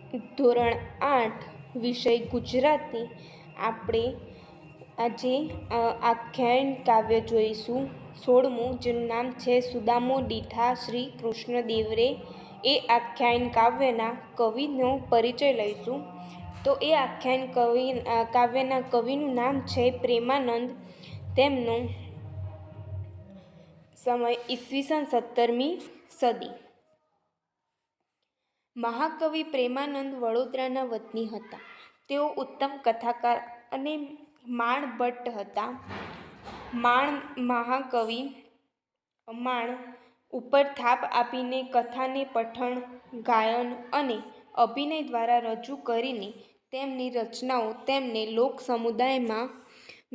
ધોરણ 8 વિષય ગુજરાતી આપણે આજે આખ્યાન કાવ્ય જોઈશું. 16મું, જેનું નામ છે સુદામો દીઠા શ્રી કૃષ્ણદેવરે. એ આખ્યાન કાવ્યના કવિનો પરિચય લઈશું. તો એ આખ્યાન કાવ્યના કવિનું નામ છે પ્રેમાનંદ. તેમનો સમય ઈસવીસન 17મી સદી. મહાકવિ પ્રેમાનંદ વડોદરાના વતની હતા. તેઓ ઉત્તમ કથાકાર અને માણભટ્ટ હતા. મહાકવિ માણ ઉપર થાપ આપીને કથાને પઠન, ગાયન અને અભિનય દ્વારા રજૂ કરીને તેમની રચનાઓ તેમને લોક સમુદાયમાં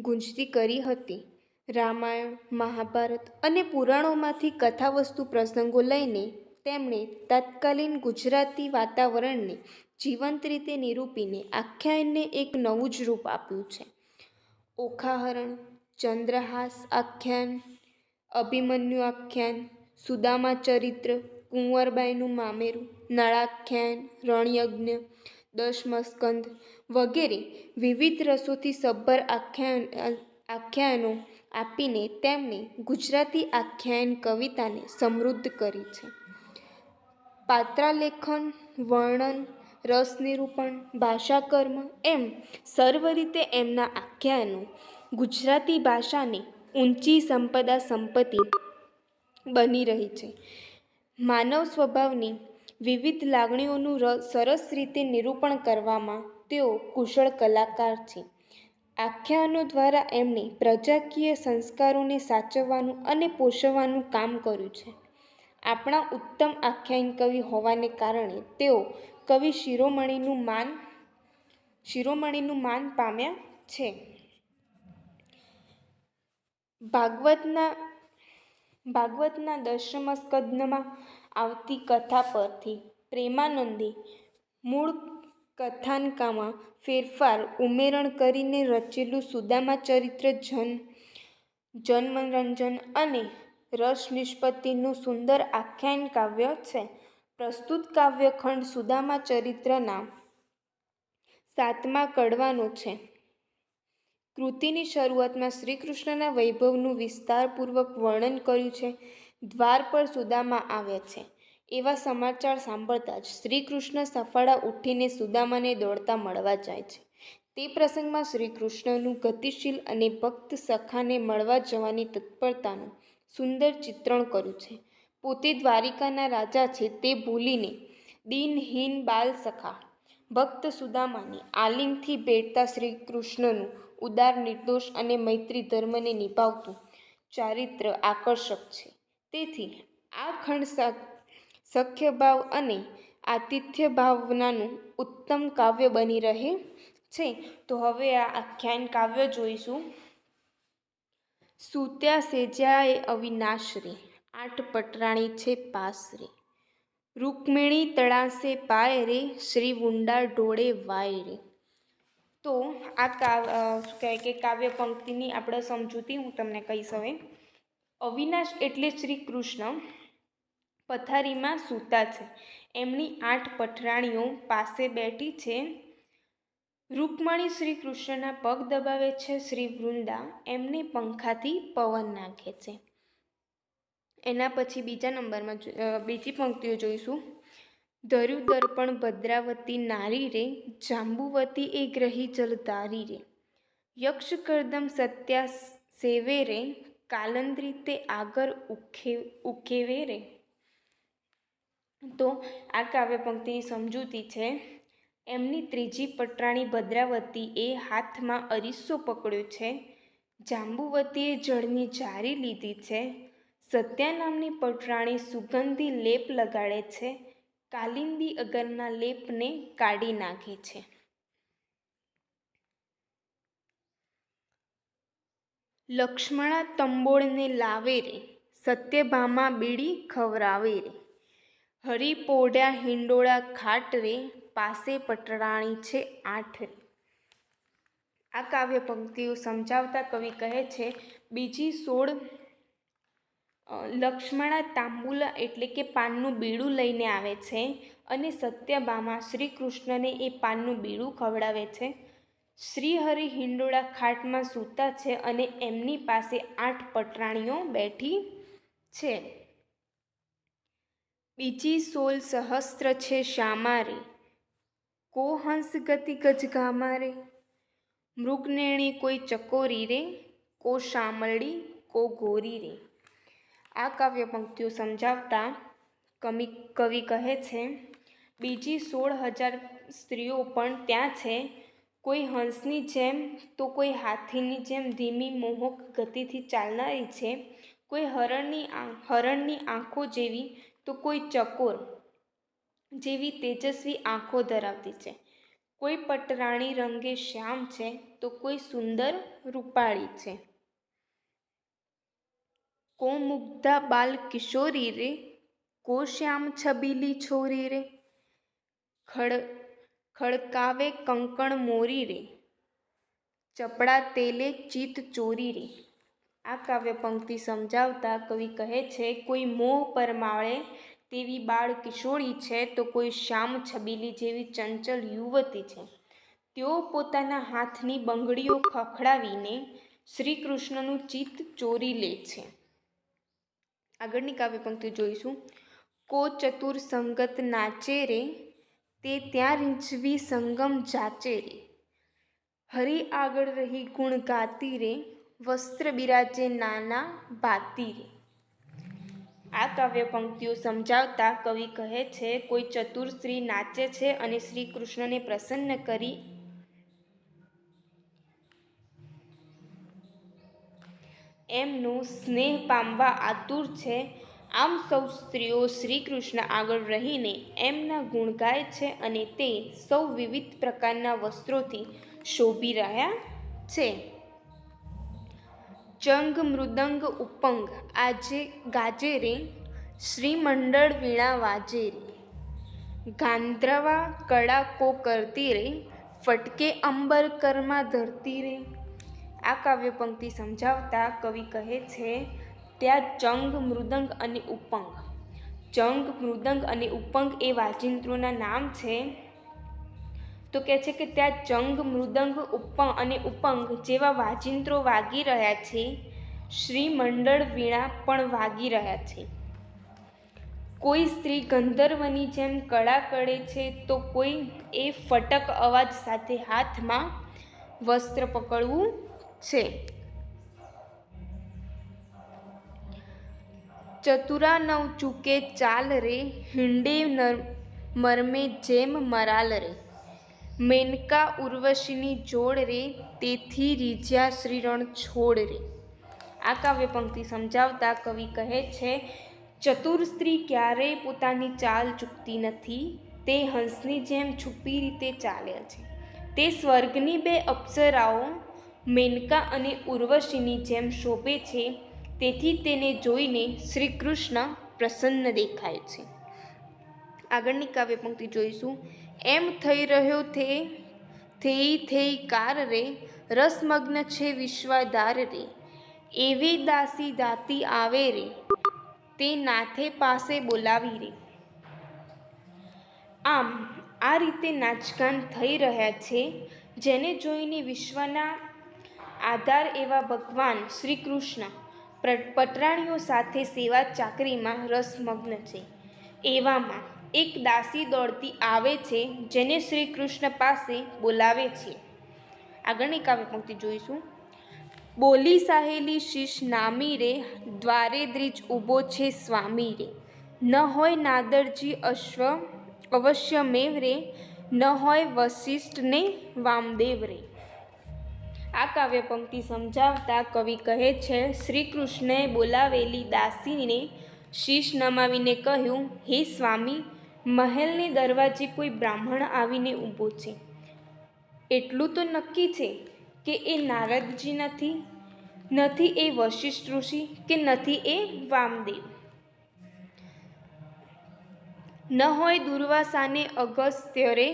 ગુંજતી કરી હતી. રામાયણ, મહાભારત અને પુરાણોમાંથી કથાવસ્તુ પ્રસંગો લઈને તેમણે તત્કાલીન ગુજરાતી વાતાવરણને જીવંત રીતે નિરૂપીને આખ્યાનને એક નવું જ રૂપ આપ્યું છે. ઓખાહરણ, ચંદ્રહાસ આખ્યાન, અભિમન્યુ આખ્યાન, સુદામા ચરિત્ર, કુંવરબાઈનું મામેરું, નળાખ્યાન, રણયજ્ઞ, દશમસ્કંધ વગેરે વિવિધ રસોથી સભર આખ્યાનો આપીને તેમણે ગુજરાતી આખ્યાન કવિતાને સમૃદ્ધ કરી છે. પાત્રાલેખન, વર્ણન, રસનિરૂપણ, ભાષાકર્મ એમ સર્વ રીતે એમના આખ્યાનો ગુજરાતી ભાષાની ઊંચી સંપત્તિ બની રહી છે. માનવ સ્વભાવની વિવિધ લાગણીઓનું સરસ રીતે નિરૂપણ કરવામાં તેઓ કુશળ કલાકાર છે. આખ્યાનો દ્વારા એમણે પ્રજાકીય સંસ્કારોને સાચવવાનું અને પોષવવાનું કામ કર્યું છે. આપણા ઉત્તમ આખ્યાન કવિ હોવાને કારણે તેઓ કવિ શિરોમણીનું માન પામ્યા છે. ભાગવતના દશમસ્કંધમાં આવતી કથા પરથી પ્રેમાનંદે મૂળ કથાનકમાં ફેરફાર ઉમેરણ કરીને રચેલું સુદામા ચરિત્ર જનમનોરંજન અને રસ નિષ્પત્તિનું સુંદર આખ્યાન કાવ્ય છે. પ્રસ્તુત કાવ્યખંડ સુદામા ચરિત્રના 7મા કડવાનો છે. કૃતિની શરૂઆતમાં શ્રીકૃષ્ણના વૈભવનું વિસ્તારપૂર્વક વર્ણન કર્યું છે. દ્વાર પર સુદામા આવે છે એવા સમાચાર સાંભળતા જ શ્રીકૃષ્ણ સફાળા ઉઠીને સુદામાને દોડતા મળવા જાય છે. તે પ્રસંગમાં શ્રીકૃષ્ણનું ગતિશીલ અને ભક્ત સખાને મળવા જવાની તત્પરતાનું સુંદર ચિત્રણ કર્યું છે. પોતે દ્વારિકાના રાજા છે તે ભૂલીને દીનહીન બાલસખા ભક્ત સુદામાને આલિંગથી ભેટતા શ્રીકૃષ્ણનું ઉદાર, નિર્દોષ અને મૈત્રી ધર્મને નિભાવતું ચારિત્ર આકર્ષક છે. તેથી આ ખંડ સખ્યભાવ અને આતિથ્ય ભાવનાનું ઉત્તમ કાવ્ય બની રહે છે. તો હવે આ આખ્યાન કાવ્ય જોઈશું. સૂત્યા સેજ્યાએ અવિનાશ રે, 8 પટરાણી છે પાસ રે. રૂક્મિણી તળાસે પાય રે, શ્રી વુંડા ઢોળે વાય રે. તો આ કાવ્ય પંક્તિની આપણે સમજૂતી હું તમને કહીશ હવે. અવિનાશ એટલે શ્રી કૃષ્ણ પથારીમાં સૂતા છે. એમની 8 પટરાણીઓ પાસે બેઠી છે. રૂકમણી શ્રી કૃષ્ણના પગ દબાવે છે. શ્રી વૃંદા એમને પંખાથી પવન નાખે છે. એના પછી બીજા નંબરમાં બીજી પંક્તિઓ જોઈશું. ધર્યું દર્પણ ભદ્રાવતી નારી રે, જાંબુવતી એ ગ્રહી જલધારી રે. યક્ષ કરદમ સત્યા સેવે રે, કાલંદ્રી તે આગળ ઉખેવે રે. તો આ કાવ્ય પંક્તિની સમજૂતી છે. એમની ત્રીજી પટરાણી ભદ્રાવતી એ હાથમાં અરીસો પકડ્યો છે. જાંબુવતીએ જળની જારી લીધી છે. સત્યા નામની પટરાણી સુગંધી લેપ લગાડે છે. કાલિંદી અગરના લેપને કાઢી નાખે છે. લક્ષ્મણા તંબોળને લાવે રે, સત્યભામા બીડી ખવરાવે રે. હરી પોઢ્યા હિંડોળા ખાટ રે, પાસે પટરાણી છે 8 રે. આ કાવ્ય પંક્તિઓ સમજાવતા કવિ કહે છે, બીજી 16 લક્ષ્મણા તાંબુલા એટલે કે પાનનું બીડું લઈને આવે છે અને સત્યભામા શ્રી કૃષ્ણને એ પાનનું બીડું ખવડાવે છે. શ્રીહરિ હિંડોળા ખાટમાં સૂતા છે અને એમની પાસે 8 પટરાણીઓ બેઠી છે. બીજી 16 સહસ્ત્ર છે શ્યામા રે, કો હંસ ગતિ ગજગામા રે. મૃગનેણી કોઈ ચકોરી રે, કો શામળી કો ગોરી રે. આ કાવ્ય પંક્તિઓ સમજાવતા કવિ કહે છે, બીજી 16,000 સ્ત્રીઓ પણ ત્યાં છે. કોઈ હંસની જેમ તો કોઈ હાથીની જેમ ધીમી મોહક ગતિથી ચાલનારી છે. કોઈ હરણની આંખો જેવી તો કોઈ ચકોર જેવી તેજસ્વી આંખો ધરાવતી છે. કોઈ પટરાણી રંગે શ્યામ છે તો કોઈ સુંદર રૂપાળી છે. કો મુગ્ધા બાલ કિશોરી રે, કો શ્યામ છબીલી છોરી રે. ખડકાવે કંકણ મોરી રે, ચપડા તેલે ચિત ચોરી રે. આ કાવ્ય પંક્તિ સમજાવતા કવિ કહે છે, કોઈ મોહ પરમાળે તેવી બાળ કિશોરી છે તો કોઈ શ્યામ છબીલી જેવી ચંચળ યુવતી છે. તેઓ પોતાના હાથની બંગડીઓ ખખડાવીને શ્રી કૃષ્ણનું ચિત્ત ચોરી લે છે. આગળની કાવ્ય પંક્તિ જોઈશું. કો ચતુર સંગત નાચે રે, તે ત્યાં રીંછવી સંગમ જાચે રે. હરિ આગળ રહી ગુણ ગાતી રે, વસ્ત્ર બિરાજે નાના ભાતી રે. આ કાવ્ય પંક્તિઓ સમજાવતા કવિ કહે છે, કોઈ ચતુર સ્ત્રી નાચે છે અને શ્રી કૃષ્ણને પ્રસન્ન કરી એમનો સ્નેહ પામવા આતુર છે. આમ સૌ સ્ત્રીઓ શ્રી કૃષ્ણ આગળ રહીને એમના ગુણ ગાય છે અને તે સૌ વિવિધ પ્રકારના વસ્ત્રોથી શોભી રહ્યા છે. ચંગ મૃદંગ ઉપંગ આજે ગાજે રે, શ્રીમંડળ વીણા વાજે રે. ગાંધર્વા કળા કો કરતી રે, ફટકે અંબર કરમાં ધરતી રે. આ કાવ્ય પંક્તિ સમજાવતા કવિ કહે છે, ત્યાં ચંગ મૃદંગ અને ઉપંગ. ચંગ મૃદંગ અને ઉપંગ એ વાજિંત્રોના નામ છે. તો કહે છે કે ત્યાં ચંગ મૃદંગ અને ઉપંગ જેવા વાજિંત્રો વાગી રહ્યા છે. શ્રીમંડળ વીણા પણ વાગી રહ્યા છે. કોઈ સ્ત્રી ગંધર્વની જેમ કળા કરે છે તો કોઈ એ ફટક અવાજ સાથે હાથમાં વસ્ત્ર પકડવું છે. ચતુરા નવ ચૂકે ચાલ રે, હિંડે મરમે જેમ મરાલ રે. મેનકા ઉર્વશીની જોડ રે, તેથી રીઝ્યા શ્રી રણ છોડ રે. આ કાવ્ય પંક્તિ સમજાવતા કવિ કહે છે, ચતુર સ્ત્રી ક્યારેય પોતાની ચાલ ચૂકતી નથી. તે હંસની જેમ છુપી રીતે ચાલે છે. તે સ્વર્ગની 2 અપ્સરાઓ મેનકા અને ઉર્વશીની જેમ શોભે છે. તેથી તેને જોઈને શ્રી કૃષ્ણ પ્રસન્ન દેખાય છે. આગળની કાવ્ય પંક્તિ જોઈશું. એમ થઈ રહ્યો થેઈ કાર રે, રસમગ્ન છે વિશ્વાધાર રે. એવે દાસી દાતી આવે રે, તે નાથે પાસે બોલાવી રે. આમ આ રીતે નાચગાન થઈ રહ્યા છે, જેને જોઈને વિશ્વના આધાર એવા ભગવાન શ્રી કૃષ્ણ પટરાણીઓ સાથે સેવા ચાકરીમાં રસમગ્ન છે. એવામાં એક દાસી દોડતી આવે છે, જેને શ્રી કૃષ્ણ પાસે બોલાવે છે. આગળની કાવ્ય પંક્તિ જોઈશું. બોલી સાહેલી શીશ નામી રે, દ્વારે દ્વિજ ઊભો છે સ્વામી રે. ન હોય નારદજી અવશ્યમેવ રે, ન હોય વસિષ્ઠ ને વામદેવ રે. આ કાવ્ય પંક્તિ સમજાવતા કવિ કહે છે, શ્રી કૃષ્ણએ બોલાવેલી દાસીને શીશ નમાવીને કહ્યું, હે સ્વામી, મહેલને દરવાજે કોઈ બ્રાહ્મણ આવીને ઊભો છે. એટલું તો નક્કી છે કે એ નારદજી નથી એ વસિષ્ઠ ઋષિ કે નથી એ વામદેવ. ન હોય દુર્વાસાને અગસ્ત્ય રે,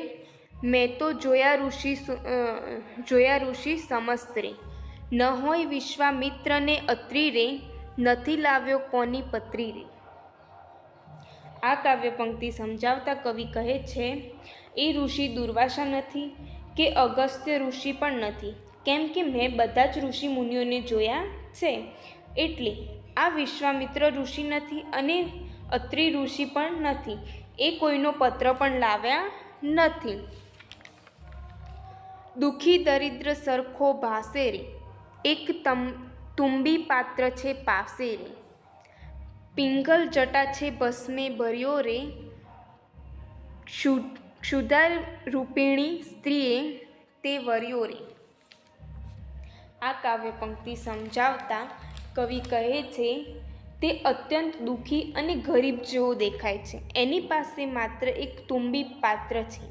મેં તો જોયા ઋષિ સમસ્ત રે. ન હોય વિશ્વામિત્રને અત્રિ રે, નથી લાવ્યો કોની પત્રી રે. આ કાવ્ય પંક્તિ સમજાવતા કવિ કહે છે, એ ઋષિ દુર્વાસા નથી કે અગસ્ત્ય ઋષિ પણ નથી, કેમ કે મેં બધા જ ઋષિ મુનિઓને જોયા છે. એટલે આ વિશ્વામિત્ર ઋષિ નથી અને અત્રિ ઋષિ પણ નથી. એ કોઈનો પત્ર પણ લાવ્યા નથી. દુઃખી દરિદ્ર સરખો ભાસે રે, એક તુંબી પાત્ર છે પાસે રે. પિંગલ જટા છે ભસ્મે ભર્યો રે, ક્ષુધા રૂપિણી સ્ત્રીએ તે વર્યો રે. આ કાવ્ય પંક્તિ સમજાવતા કવિ કહે છે, તે અત્યંત દુઃખી અને ગરીબ જેવો દેખાય છે. એની પાસે માત્ર એક તુંબી પાત્ર છે.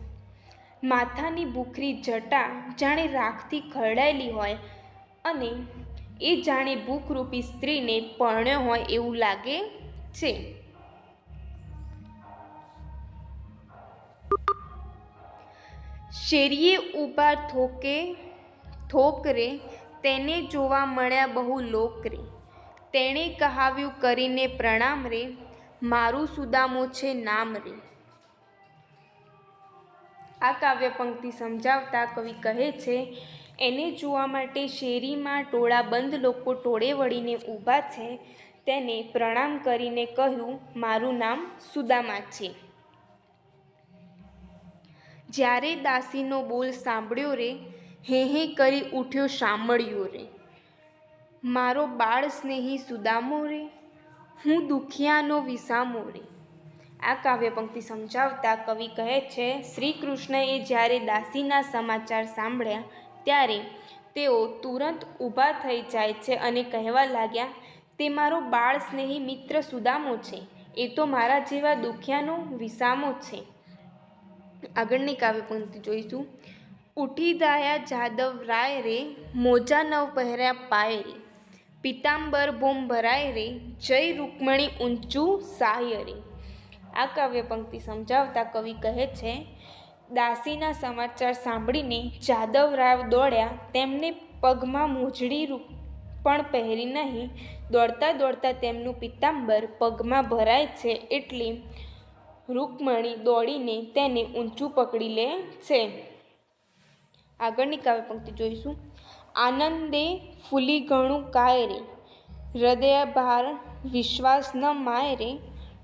માથાની ભૂખરી જટા જાણે રાખથી ખરડાયેલી હોય અને એ જાણે ભૂખરૂપી સ્ત્રીને પરણ્યો હોય એવું લાગે છે. શેરીએ ઊભા થોક રે, તેને જોવા મળ્યા બહુ લોક રે. તેણે કહાવ્યું કરીને પ્રણામ રે, મારું સુદામો છે નામ રે. આ કાવ્ય પંક્તિ સમજાવતા કવિ કહે છે, એને જોવા માટે શેરીમાં ટોળાબંધ લોકો ટોળે વળીને ઊભા છે. તેને પ્રણામ કરીને કહ્યું, મારું નામ સુદામા છે. જ્યારે દાસીનો બોલ સાંભળ્યો રે, હે કરી ઉઠ્યો શામળિયો રે. મારો બાળ સ્નેહી સુદામો રે, હું દુખિયાનો વિસામો રે. આ કાવ્ય પંક્તિ સમજાવતા કવિ કહે છે, શ્રી કૃષ્ણએ જ્યારે દાસીના સમાચાર સાંભળ્યા ત્યારે તેઓ તુરંત ઊભા થઈ જાય છે અને કહેવા લાગ્યા, તે મારો બાળ સ્નેહી મિત્ર સુદામો છે. એ તો મારા જેવા દુખિયાનો વિસામો છે. આગળની કાવ્ય પંક્તિ જોઈશું. ઉઠી ધાયા જાદવ રાય રે, મોજા નવ પહેર્યા પાય રે. પિતાંબર ભોમ ભરાય રે, જય રૂકમણી ઊંચું સાહ્ય રે. આ કાવ્ય પંક્તિ સમજાવતા કવિ કહે છે, દાસીના સમાચાર સાંભળીને જાદવરાવ દોડ્યા. તેમને પગમાં મોજડી પણ પહેરી નહીં. દોડતા દોડતા તેમનું પિતાંબર પગમાં ભરાય છે એટલે રૂકમણી દોડીને તેને ઊંચું પકડી લે છે. આગળની કાવ્ય પંક્તિ જોઈશું. આનંદે ફૂલી ઘણું કાય રે, હૃદય ભાર વિશ્વાસ ન માય રે.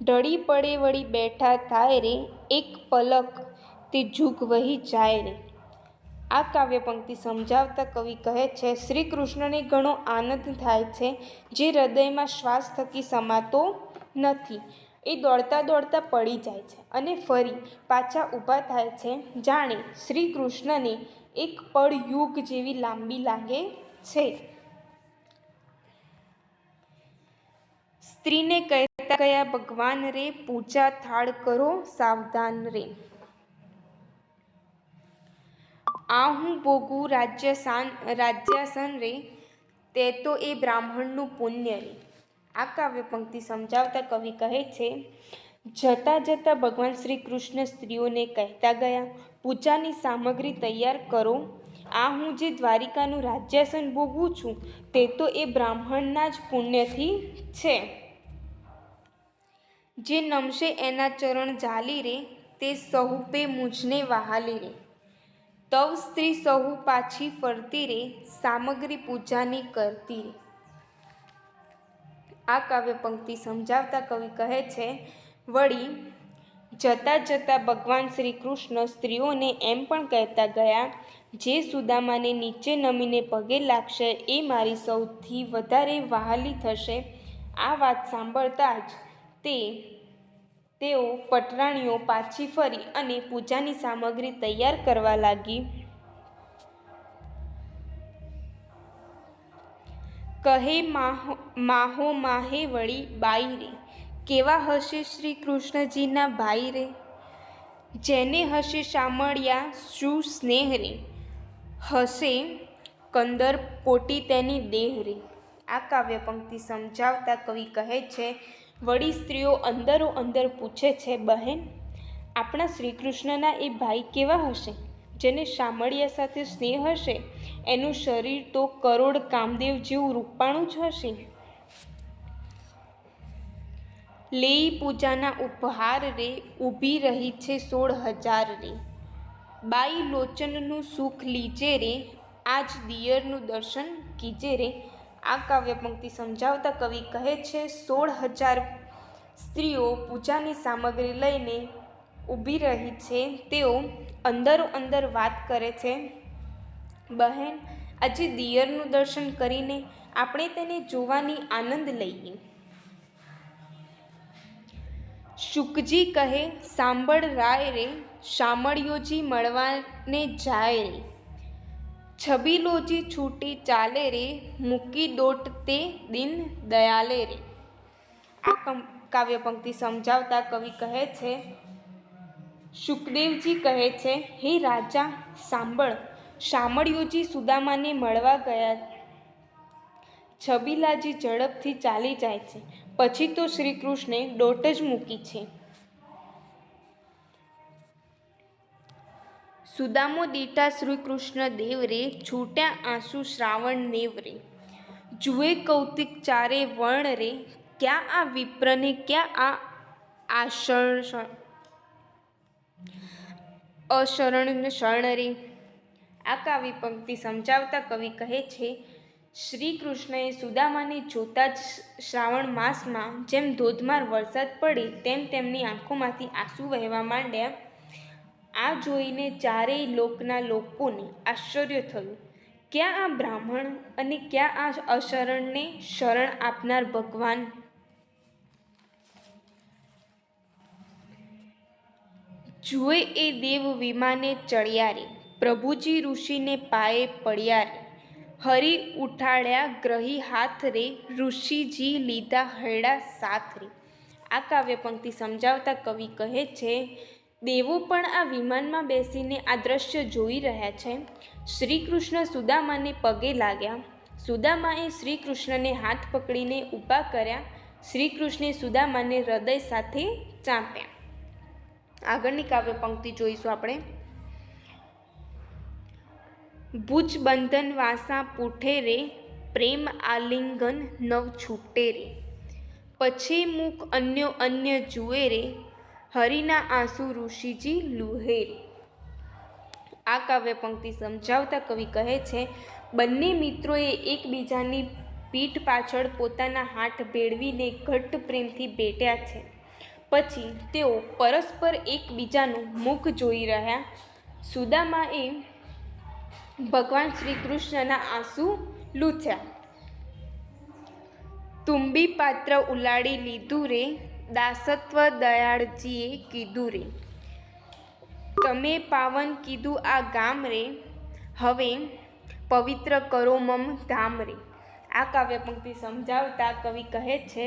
ઢળી પડે વળી બેઠા થાય રે, એક પલક તે જુગ વહી જાય રે. આ કાવ્ય પંક્તિ સમજાવતા કવિ કહે છે, શ્રી કૃષ્ણને ઘણો આનંદ થાય છે, જે હૃદયમાં શ્વાસ થકી સમાતો નથી. એ દોડતા દોડતા પડી જાય છે અને ફરી પાછા ઊભા થાય છે, જાણે શ્રી કૃષ્ણને એક પળ યુગ જેવી લાંબી લાગે છે. સ્ત્રીને કહેતા ગયા ભગવાન રે, પૂજા થાળ કરો સાવધાન રે. આ હું ભોગું રાજ્યાસન રે, તે તો એ બ્રાહ્મણનું પુણ્ય રે. આ કાવ્ય પંક્તિ સમજાવતા કવિ કહે છે, જતા જતા ભગવાન શ્રી કૃષ્ણ સ્ત્રીઓને કહેતા ગયા, પૂજાની સામગ્રી તૈયાર કરો. આ હું જે દ્વારિકાનું રાજ્યાસન ભોગવું છું, તે તો એ બ્રાહ્મણના જ પુણ્યથી છે. જે નમશે એના ચરણ ઝાલી રે, તે સહુપે મુझને વહાલી રે. તવ સ્ત્રી સહુ પાછી ફરતી રે, સામગ્રી પૂજાની કરતી રે. આ કાવ્ય પંક્તિ સમજાવતા કવિ કહે છે, વળી જતા જતા ભગવાન શ્રી કૃષ્ણ સ્ત્રીઓને એમ પણ કહેતા ગયા, જે સુદામાને નીચે નમીને પગે લાગશે એ મારી સૌથી વધારે વહાલી થશે. આ વાત સાંભળતા જ તેઓ પટરાણીઓ પાછી ફરી અને પૂજાની સામગ્રી તૈયાર કરવા લાગી. કહે માહો માહે વળી બાઈ રે, કેવા હશે શ્રી કૃષ્ણજીના ભાઈ રે. જેને હશે શામળિયા શું સ્નેહ રે, હશે કંદર કોટી તેની દેહ રે. આ કાવ્ય પંક્તિ સમજાવતા કવિ કહે છે, વળી સ્ત્રીઓ અંદરો અંદર પૂછે છે, બહેન આપણા શ્રી કૃષ્ણના એ ભાઈ કેવા હશે, જેને શામળિયા સાથે સ્નેહ હશે. એનું શરીર તો કરોડ કામદેવ જેવું રૂપાણું જ હશે. લેઈ પૂજાના ઉપહાર રે, ઊભી રહી છે 16,000 રે. બાઈ લોચનનું સુખ લીજે રે, આજ દિયરનું દર્શન કીજે રે. આ કાવ્ય પંક્તિ સમજાવતા કવિ કહે છે 16,000 સ્ત્રીઓ પૂજાની સામગ્રી લઈને ઊભી રહી છે. તેઓ અંદરો અંદર વાત કરે છે, બહેન આજે દિયરનું દર્શન કરીને આપણે તેને જોવાની આનંદ લઈએ. શુકજી કહે સાંભળ રાય રે, શામળિયોજી મળવાને જાય રે. છબીલોજી છૂટી ચાલે રે, મૂકી દોટ તે દીન દયાલે રે. આ કાવ્ય પંક્તિ સમજાવતા કવિ કહે છે, શુકદેવજી કહે છે, હે રાજા સાંભળ, શામળિયોજી સુદામાને મળવા ગયા. છબીલાજી ઝડપથી ચાલી જાય છે, પછી તો શ્રી કૃષ્ણે દોટ જ મૂકી છે. સુદામો દીઠા શ્રી કૃષ્ણ દેવ રે, છૂટ્યા આંસુ શ્રાવણ નેવ રે. જુએ કૌતિક ચારે વર્ણ રે, ક્યાં આ વિપ્રને ક્યાં આ અશરણ શરણ રે. આ કાવ્ય પંક્તિ સમજાવતા કવિ કહે છે, શ્રી કૃષ્ણએ સુદામાને જોતા જ શ્રાવણ માસમાં જેમ ધોધમાર વરસાદ પડે તેમ તેમની આંખોમાંથી આંસુ વહેવા માંડ્યા. આ જોઈને ચારેય લોકના લોકોને આશ્ચર્ય થયું. ક્યાં આ બ્રાહ્મણ અને ક્યાં આ અશરણને શરણ આપનાર ભગવાન? જુએ એ દેવ વિમાને ચડ્યા રે, પ્રભુજી ઋષિને પાયે પડ્યા રે. હરી ઉઠાડ્યા ગ્રહી હાથ રે, ઋષિજી લીધા હૈડા સાથ રે. આ કાવ્ય પંક્તિ સમજાવતા કવિ કહે છે, દેવો પણ આ વિમાનમાં બેસીને આ દ્રશ્ય જોઈ રહ્યા છે. શ્રી કૃષ્ણ સુદામાને પગે લાગ્યા. સુદામાએ શ્રી કૃષ્ણને હાથ પકડીને ઊભા કર્યા. શ્રી કૃષ્ણે સુદામાને હૃદય સાથે ચાંપ્યા. આગળની કાવ્ય પંક્તિ જોઈશું આપણે. ભુજ બંધન વાસા પૂઠે રે, પ્રેમ આલિંગન નવ છૂટે રે. પછી મુખ અન્યો અન્ય જુએ રે, હરિના આંસુ ઋષિજી લુહે રે. આ કાવ્ય પંક્તિ સમજાવતા કવિ કહે છે, બંને મિત્રોએ એકબીજાની પીઠ પાછળ પોતાના હાથ ભેળવીને ઘટ્ટ પ્રેમથી ભેટ્યા છે. પછી તેઓ પરસ્પર એકબીજાનું મુખ જોઈ રહ્યા. સુદામાએ ભગવાન શ્રી કૃષ્ણના આંસુ લૂછ્યા. તુંબી પાત્ર ઉલાડી લીધું રે, દાસત્વ દયાળજીએ કીધું રે. તમે પાવન કીધું આ ગામ રે, હવે પવિત્ર કરો મમ ધામ રે. આ કાવ્ય પંક્તિ સમજાવતા કવિ કહે છે,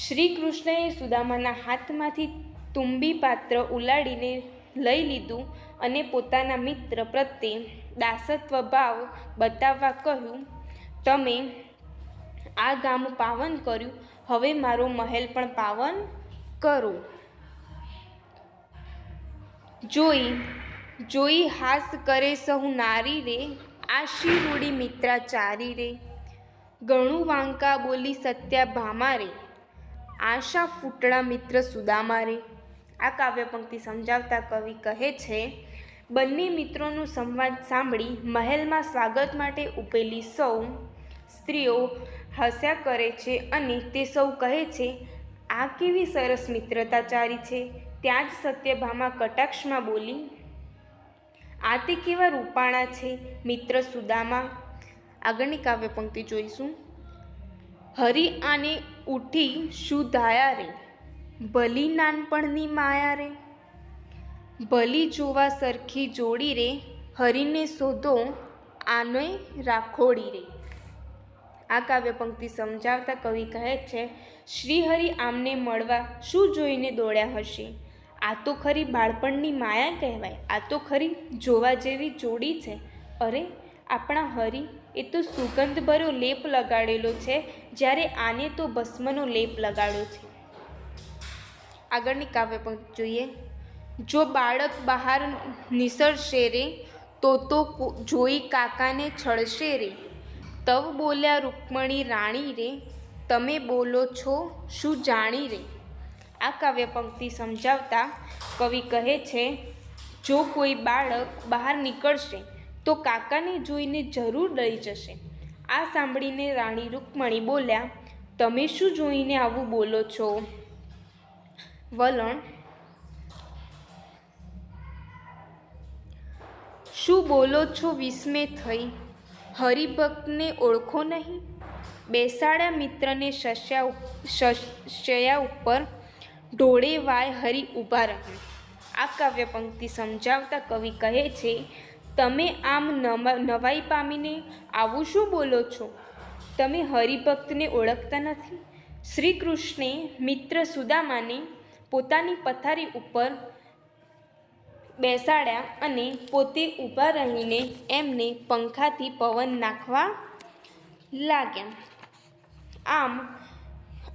શ્રી કૃષ્ણએ સુદામાના હાથમાંથી તુંબી પાત્ર ઉલાડીને લઈ લીધું અને પોતાના મિત્ર પ્રત્યે દાસત્વ ભાવ બતાવવા કહ્યું, તમે આ ગામ પાવન કર્યું, હવે મારો મહેલ પણ પાવન કરો. જોઈ હાસ કરે સહુ નારી રે, આશી રૂડી મિત્રાચારી રે. ગણું વાંકા બોલી સત્યા ભામા રે, આશા ફૂટડા મિત્ર સુદામા રે. આ કાવ્ય પંક્તિ સમજાવતા કવિ કહે છે, બંને મિત્રોનો સંવાદ સાંભળી મહેલમાં સ્વાગત માટે ઊભેલી સૌ સ્ત્રીઓ હસ્યા કરે છે અને તે સૌ કહે છે, આ કેવી સરસ મિત્રતાચારી છે. ત્યાં જ સત્યભામા કટાક્ષમાં બોલી, આ તે કેવા રૂપાણા છે મિત્ર સુદામા. આગળની કાવ્ય પંક્તિ જોઈશું. હરી આને ઉઠી શું ધાયા રે, ભલી નાનપણની માયા રે. ભલી જોવા સરખી જોડી રે, હરીને શોધો આને રાખોડી રે. આ કાવ્ય પંક્તિ સમજાવતા કવિ કહે છે, શ્રીહરિ આમને મળવા શું જોઈને દોડ્યા હશે. આ તો ખરી બાળપણની માયા કહેવાય. આ તો ખરી જોવા જેવી જોડી છે. અરે આપણા હરિ, એ તો સુગંધભર્યો લેપ લગાડેલો છે, જ્યારે આને તો ભસ્મનો લેપ લગાડ્યો છે. આગળની કાવ્ય પંક્તિ જોઈએ. જો બાળક બહાર નિસરશે રે, તો જોઈ કાકાને છળશે રે. તવ બોલ્યા રૂકમણી રાણી રે, તમે બોલો છો શું જાણી રે. આ કાવ્ય પંક્તિ સમજાવતા કવિ કહે છે, જો કોઈ બાળક બહાર નીકળશે તો કાકાને જોઈને જરૂર ડરી જશે. આ સાંભળીને રાણી રૂકમણી બોલ્યા, તમે શું જોઈને આવું બોલો છો? વલણ: શું બોલો છો વિસ્મે થઈ, હરિભક્તને ઓળખો નહીં? બેસાડ્યા મિત્રને શય્યા ઉપર, ઢોળે વાય હરિ ઊભા રહે. આ કાવ્ય પંક્તિ સમજાવતા કવિ કહે છે, તમે આમ નવાઈ પામીને આવું શું બોલો છો? તમે હરિભક્તને ઓળખતા નથી? શ્રી કૃષ્ણે મિત્ર સુદામાને પોતાની પથારી ઉપર બેસાડ્યા અને પોતે ઊભા રહીને એમને પંખાથી પવન નાખવા લાગ્યા. આમ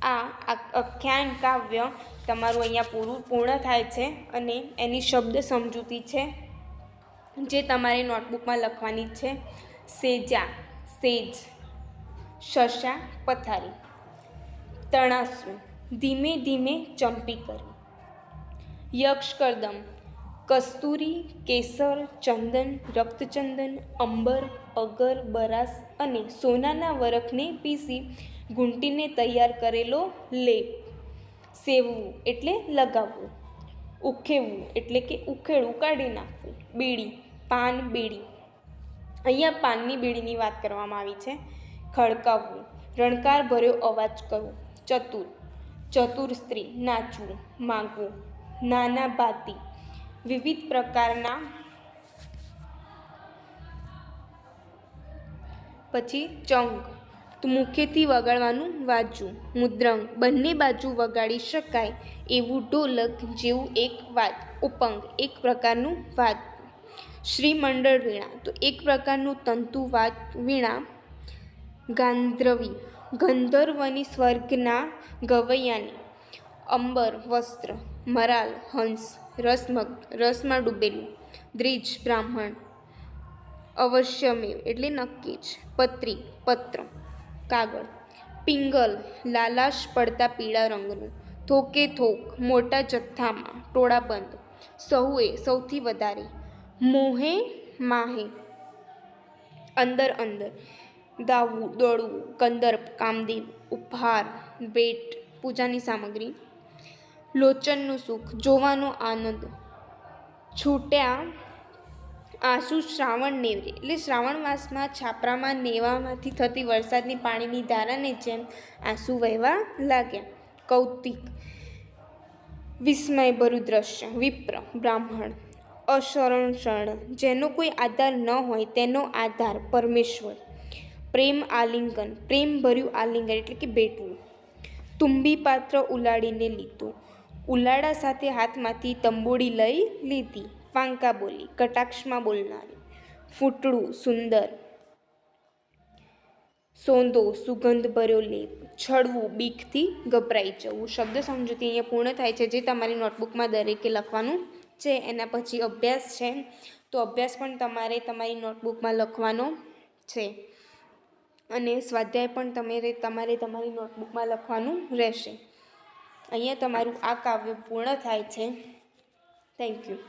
આ આખ્યાન કાવ્ય તમારું અહીંયા પૂર્ણ થાય છે અને એની શબ્દ સમજૂતી છે જે તમારે નોટબુકમાં લખવાની છે. સેજા, સેજ, શશા, પથારી. તણાસુ, ધીમે ધીમે ચંપી કરી. યક્ષકર્દમ, કસ્તુરી, કેસર, ચંદન, રક્તચંદન, અંબર, અગર, બરાસ અને સોનાના વરખને પીસી ઘૂંટીને તૈયાર કરેલો લેપ. સેવવું એટલે લગાવવું. ઉખેવવું એટલે કે ઉખેડવું, કાઢી નાખવું. બીડી, પાન, બીડી. અહીંયા પાનની બીડીની વાત કરવામાં આવી છે. ખડકાવવું, રણકાર ભર્યો અવાજ કરવો. ચતુર, ચતુર સ્ત્રી, નાચવું, માગવું. નાના ભાતી, વિવિધ પ્રકારના. પછી ચંગ, મુખેથી વગાડવાનું, વાજવું. મૃદંગ, બંને બાજુ વગાડી શકાય એવું ઢોલક જેવું એક વાદ. ઉપંગ, એક પ્રકારનું વાદ. શ્રીમંડળ વીણા, તો એક પ્રકારનું તંતુવાદ વીણા. ગાંધર્વી, ગંધર્વની સ્વર્ગના ગવૈયાની. અંબર, વસ્ત્ર. મરાલ, હંસ. રસમગ્ન, રસમાં ડૂબેલું. દ્વિજ, બ્રાહ્મણ. અવશ્યમેવ એટલે નક્કી જ. પત્રી, પત્ર, કાગળ. પિંગલ, લાલાશ પડતા પીળા રંગનું. થોકે થોક, મોટા જથ્થામાં, ટોળાબંધ. સહુએ, સૌથી વધારે. મોહે, માહે, અંદર અંદર. દાવવું, દોડવું. કંદર્પ, કામદેવ. ઉપહાર, ભેટ, પૂજાની સામગ્રી. લોચનનું સુખ, જોવાનો આનંદ. છૂટ્યા આંસુ શ્રાવણ નેવરે એટલે શ્રાવણ માસમાં છાપરામાં નેવામાંથી થતી વરસાદની પાણીની ધારાને જેમ આંસુ વહેવા લાગ્યા. કૌતિક, વિસ્મયભર્યું દ્રશ્ય. વિપ્ર, બ્રાહ્મણ. અશરણ, જેનો કોઈ આધાર ન હોય તેનો આધાર, પરમેશ્વર. પ્રેમ આલિંગન, પ્રેમભર્યું આલિંગન એટલે કે ભેટવું. તુંબી પાત્ર ઉલાડીને લીધું, ઉલાળા સાથે હાથમાંથી તંબોળી લઈ લીધી. ફાંકા બોલી, કટાક્ષમાં બોલનારી. ફૂટડું, સુંદર. સોંદો, સુગંધ ભર્યો લેપ. છળવું, બીકથી ગભરાઈ જવું. શબ્દ સમજૂતી અહીંયા પૂર્ણ થાય છે, જે તમારી નોટબુકમાં દરેકે લખવાનું છે. એના પછી અભ્યાસ છે, તો અભ્યાસ પણ તમારે તમારી નોટબુકમાં લખવાનો છે અને સ્વાધ્યાય પણ તમારે તમારી નોટબુકમાં લખવાનું રહેશે. અહીંયા તમારું આ કાવ્ય પૂર્ણ થાય છે. Thank you.